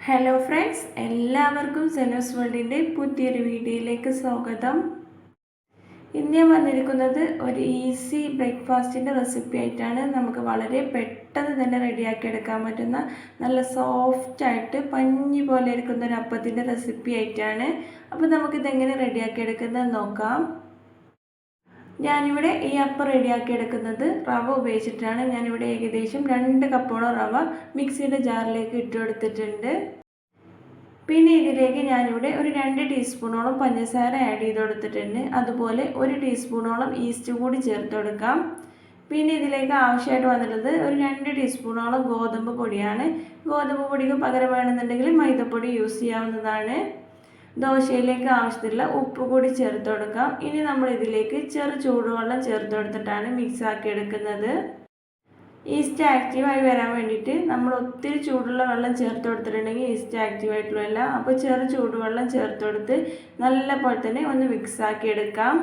Hello friends, എല്ലാവർക്കും സെനോസ് വേൾഡിൻ്റെ പുതിയൊരു വീഡിയോയിലേക്ക് സ്വാഗതം. ഇന്ന് ഞാൻ വന്നിരിക്കുന്നത് ഒരു ഈസി ബ്രേക്ക്ഫാസ്റ്റിൻ്റെ റെസിപ്പി ആയിട്ടാണ്. നമുക്ക് വളരെ പെട്ടെന്ന് തന്നെ റെഡിയാക്കി എടുക്കാൻ പറ്റുന്ന നല്ല സോഫ്റ്റായിട്ട് പഞ്ഞി പോലെ ഇരിക്കുന്ന ഒരു അപ്പത്തിൻ്റെ റെസിപ്പി ആയിട്ടാണ്. അപ്പോൾ നമുക്കിതെങ്ങനെ റെഡിയാക്കി എടുക്കുന്നത് നോക്കാം. ഞാനിവിടെ ഈ അപ്പം റെഡിയാക്കി എടുക്കുന്നത് റവ ഉപയോഗിച്ചിട്ടാണ്. ഞാനിവിടെ ഏകദേശം 2 കപ്പോളം റവ മിക്സിയുടെ ജാറിലേക്ക് ഇട്ട് കൊടുത്തിട്ടുണ്ട്. പിന്നെ ഇതിലേക്ക് ഞാനിവിടെ ഒരു 2 ടീസ്പൂണോളം പഞ്ചസാര ആഡ് ചെയ്ത് കൊടുത്തിട്ടുണ്ട്. അതുപോലെ 1 ടീസ്പൂണോളം ഈസ്റ്റ് കൂടി ചേർത്ത് കൊടുക്കാം. പിന്നെ ഇതിലേക്ക് ആവശ്യമായിട്ട് വന്നിട്ടുള്ളത് ഒരു 2 ടീസ്പൂണോളം ഗോതമ്പ് പൊടിയാണ്. ഗോതമ്പ് പൊടിക്ക് പകരം വേണമെന്നുണ്ടെങ്കിൽ മൈദപ്പൊടി യൂസ് ചെയ്യാവുന്നതാണ്. ദോശയിലേക്ക് ആവശ്യത്തിലുള്ള ഉപ്പ് കൂടി ചേർത്ത് കൊടുക്കാം. ഇനി നമ്മൾ ഇതിലേക്ക് ചെറു ചൂടുവെള്ളം ചേർത്ത് കൊടുത്തിട്ടാണ് മിക്സ് ആക്കി എടുക്കുന്നത്. ഈസ്റ്റ് ആക്റ്റീവായി വരാൻ വേണ്ടിയിട്ട് നമ്മൾ ഒത്തിരി ചൂടുള്ള വെള്ളം ചേർത്ത് കൊടുത്തിട്ടുണ്ടെങ്കിൽ ഈസ്റ്റ് ആക്റ്റീവായിട്ടുള്ളതല്ല. അപ്പോൾ ചെറു ചൂടുവെള്ളം ചേർത്ത് കൊടുത്ത് നല്ല പോലെ തന്നെ ഒന്ന് മിക്സാക്കി എടുക്കാം.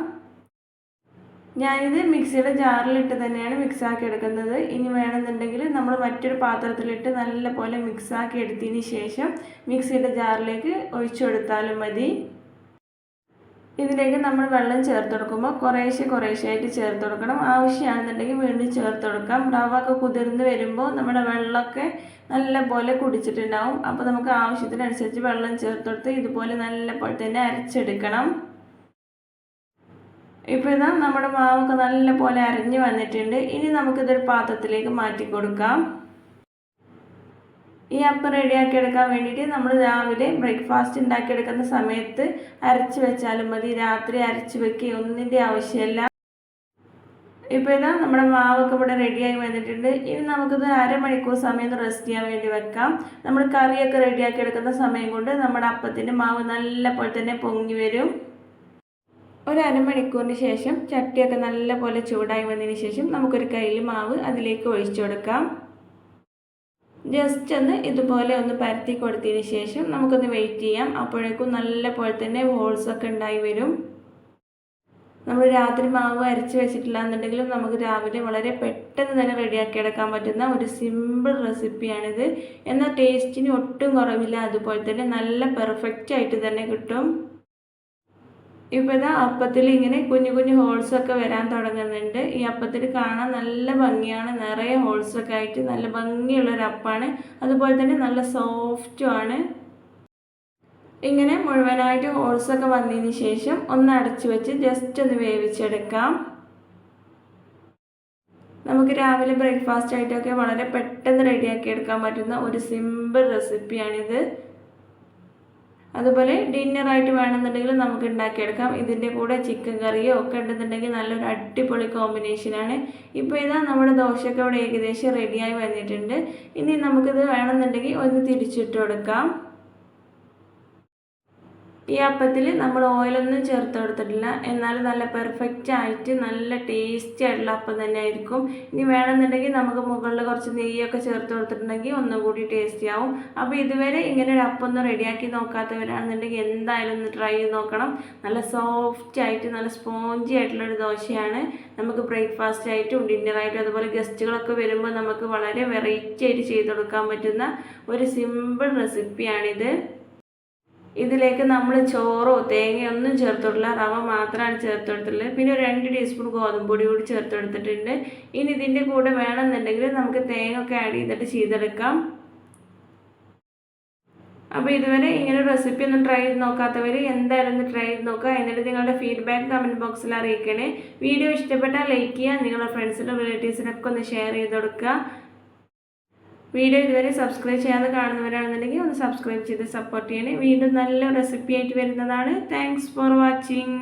ഞാനിത് മിക്സിയുടെ ജാറിലിട്ട് തന്നെയാണ് മിക്സാക്കി എടുക്കുന്നത്. ഇനി വേണമെന്നുണ്ടെങ്കിൽ നമ്മൾ മറ്റൊരു പാത്രത്തിലിട്ട് നല്ല പോലെ മിക്സാക്കി എടുത്തതിന് ശേഷം മിക്സിയുടെ ജാറിലേക്ക് ഒഴിച്ചു കൊടുത്താലും മതി. ഇതിലേക്ക് നമ്മൾ വെള്ളം ചേർത്ത് കൊടുക്കുമ്പോൾ കുറേശ്ശെയായിട്ട് ചേർത്ത് കൊടുക്കണം. ആവശ്യമാണെന്നുണ്ടെങ്കിൽ വീണ്ടും ചേർത്ത് കൊടുക്കാം. റവ ഒക്കെ കുതിർന്ന് വരുമ്പോൾ നമ്മുടെ വെള്ളമൊക്കെ നല്ല പോലെ കുടിച്ചിട്ടുണ്ടാവും. അപ്പോൾ നമുക്ക് ആവശ്യത്തിനനുസരിച്ച് വെള്ളം ചേർത്ത് കൊടുത്ത് ഇതുപോലെ നല്ല പോലെ തന്നെ അരച്ചെടുക്കണം. ഇപ്പോൾ ഇതാ നമ്മുടെ മാവൊക്കെ നല്ല പോലെ അരഞ്ഞ് വന്നിട്ടുണ്ട്. ഇനി നമുക്കിതൊരു പാത്രത്തിലേക്ക് മാറ്റി കൊടുക്കാം. ഈ അപ്പം റെഡിയാക്കി എടുക്കാൻ വേണ്ടിയിട്ട് നമ്മൾ രാവിലെ ബ്രേക്ക്ഫാസ്റ്റ് ഉണ്ടാക്കിയെടുക്കുന്ന സമയത്ത് അരച്ച് വെച്ചാലും മതി. രാത്രി അരച്ച് വെക്കുക ഒന്നിൻ്റെ ആവശ്യമില്ല. ഇപ്പോൾ ഇതാ നമ്മുടെ മാവൊക്കെ ഇവിടെ റെഡിയായി വന്നിട്ടുണ്ട്. ഇനി നമുക്കിത് അരമണിക്കൂർ സമയം റെസ്റ്റ് ചെയ്യാൻ വേണ്ടി വെക്കാം. നമ്മൾ കറിയൊക്കെ റെഡിയാക്കി എടുക്കുന്ന സമയം കൊണ്ട് നമ്മുടെ അപ്പത്തിൻ്റെ മാവ് നല്ല പോലെ തന്നെ പൊങ്ങി വരും. ഒരു അരമണിക്കൂറിന് ശേഷം ചട്ടിയൊക്കെ നല്ല പോലെ ചൂടായി വന്നതിന് ശേഷം നമുക്കൊരു കയ്യിൽ മാവ് അതിലേക്ക് ഒഴിച്ചു കൊടുക്കാം. ജസ്റ്റ് ഒന്ന് ഇതുപോലെ ഒന്ന് പരത്തി കൊടുത്തതിന് ശേഷം നമുക്കൊന്ന് വെയിറ്റ് ചെയ്യാം. അപ്പോഴേക്കും നല്ല പോലെ തന്നെ ഹോൾസൊക്കെ ഉണ്ടായി വരും. നമ്മൾ രാത്രി മാവ് അരച്ച് വെച്ചിട്ടില്ല എന്നുണ്ടെങ്കിലും നമുക്ക് രാവിലെ വളരെ പെട്ടെന്ന് തന്നെ റെഡിയാക്കി എടുക്കാൻ പറ്റുന്ന ഒരു സിമ്പിൾ റെസിപ്പിയാണിത്. എന്നാൽ ടേസ്റ്റിന് ഒട്ടും കുറവില്ല. അതുപോലെ തന്നെ നല്ല പെർഫെക്റ്റ് ആയിട്ട് തന്നെ കിട്ടും. ഇപ്പോൾ ഇതാ അപ്പത്തിൽ ഇങ്ങനെ കുഞ്ഞു കുഞ്ഞു ഹോൾസൊക്കെ വരാൻ തുടങ്ങുന്നുണ്ട്. ഈ അപ്പത്തിൽ കാണാൻ നല്ല ഭംഗിയാണ്. നിറയെ ഹോൾസൊക്കെ ആയിട്ട് നല്ല ഭംഗിയുള്ളൊരു അപ്പമാണ്. അതുപോലെ തന്നെ നല്ല സോഫ്റ്റുമാണ്. ഇങ്ങനെ മുഴുവനായിട്ട് ഹോൾസൊക്കെ വന്നതിന് ശേഷം ഒന്ന് അടച്ചു വെച്ച് ജസ്റ്റ് ഒന്ന് വേവിച്ചെടുക്കാം. നമുക്ക് രാവിലെ ബ്രേക്ക്ഫാസ്റ്റ് ആയിട്ടൊക്കെ വളരെ പെട്ടെന്ന് റെഡിയാക്കി എടുക്കാൻ പറ്റുന്ന ഒരു സിമ്പിൾ റെസിപ്പിയാണിത്. അതുപോലെ ഡിന്നറായിട്ട് വേണമെന്നുണ്ടെങ്കിൽ നമുക്ക് ഉണ്ടാക്കിയെടുക്കാം. ഇതിൻ്റെ കൂടെ ചിക്കൻ കറിയോ ഒക്കെ ഉണ്ടെന്നുണ്ടെങ്കിൽ നല്ലൊരു അടിപൊളി കോമ്പിനേഷനാണ്. ഇപ്പോൾ ഇതാ നമ്മുടെ ദോശയൊക്കെ ഇവിടെ ഏകദേശം റെഡിയായി വന്നിട്ടുണ്ട്. ഇനി നമുക്കിത് വേണമെന്നുണ്ടെങ്കിൽ ഒന്ന് തിരിച്ചിട്ട് കൊടുക്കാം. ഈ അപ്പത്തിൽ നമ്മൾ ഓയിലൊന്നും ചേർത്ത് കൊടുത്തിട്ടില്ല. എന്നാലും നല്ല പെർഫെക്റ്റ് ആയിട്ട് നല്ല ടേസ്റ്റി ആയിട്ടുള്ള അപ്പം തന്നെ ആയിരിക്കും. ഇനി വേണമെന്നുണ്ടെങ്കിൽ നമുക്ക് മുകളിൽ കുറച്ച് നെയ്യൊക്കെ ചേർത്ത് കൊടുത്തിട്ടുണ്ടെങ്കിൽ ഒന്നുകൂടി ടേസ്റ്റി ആവും. അപ്പോൾ ഇതുവരെ ഇങ്ങനെ ഒരു അപ്പം ഒന്ന് റെഡിയാക്കി നോക്കാത്തവരാണെന്നുണ്ടെങ്കിൽ എന്തായാലും ഒന്ന് ട്രൈ ചെയ്ത് നോക്കണം. നല്ല സോഫ്റ്റ് ആയിട്ട് നല്ല സ്പോഞ്ചി ആയിട്ടുള്ളൊരു ദോശയാണ്. നമുക്ക് ബ്രേക്ക്ഫാസ്റ്റ് ആയിട്ടും ഡിന്നറായിട്ടും അതുപോലെ ഗസ്റ്റുകളൊക്കെ വരുമ്പോൾ നമുക്ക് വളരെ വെറൈറ്റി ആയിട്ട് ചെയ്ത് കൊടുക്കാൻ പറ്റുന്ന ഒരു സിമ്പിൾ റെസിപ്പിയാണിത്. ഇതിലേക്ക് നമ്മൾ ചോറോ തേങ്ങയൊന്നും ചേർത്തിട്ടില്ല. റവ മാത്രമാണ് ചേർത്ത് കൊടുത്തിട്ടുള്ളത്. പിന്നെ ഒരു 2 ടീസ്പൂൺ ഗോതമ്പ് പൊടി കൂടി ചേർത്ത് കൊടുത്തിട്ടുണ്ട്. ഇനി ഇതിൻ്റെ കൂടെ വേണമെന്നുണ്ടെങ്കിൽ നമുക്ക് തേങ്ങ ഒക്കെ ആഡ് ചെയ്തെടുക്കാം. അപ്പോൾ ഇതുവരെ ഇങ്ങനെ റെസിപ്പി ഒന്നും ട്രൈ ചെയ്ത് നോക്കാത്തവർ എന്തായാലും ഒന്ന് ട്രൈ ചെയ്ത് നോക്കുക. എന്നിട്ട് നിങ്ങളുടെ ഫീഡ്ബാക്ക് കമൻറ്റ് ബോക്സിൽ അറിയിക്കണേ. വീഡിയോ ഇഷ്ടപ്പെട്ടാൽ ലൈക്ക് ചെയ്യുക. നിങ്ങളുടെ ഫ്രണ്ട്സിനും റിലേറ്റീവ്സിനൊക്കെ ഒന്ന് ഷെയർ ചെയ്ത് കൊടുക്കുക. വീഡിയോ ഇതുവരെ സബ്സ്ക്രൈബ് ചെയ്യാതെ കാണുന്നവരാണെന്നുണ്ടെങ്കിൽ ഒന്ന് സബ്സ്ക്രൈബ് ചെയ്ത് സപ്പോർട്ട് ചെയ്യണേ. വീണ്ടും നല്ല റെസിപ്പി ആയിട്ട് വരുന്നതാണ്. Thanks for watching.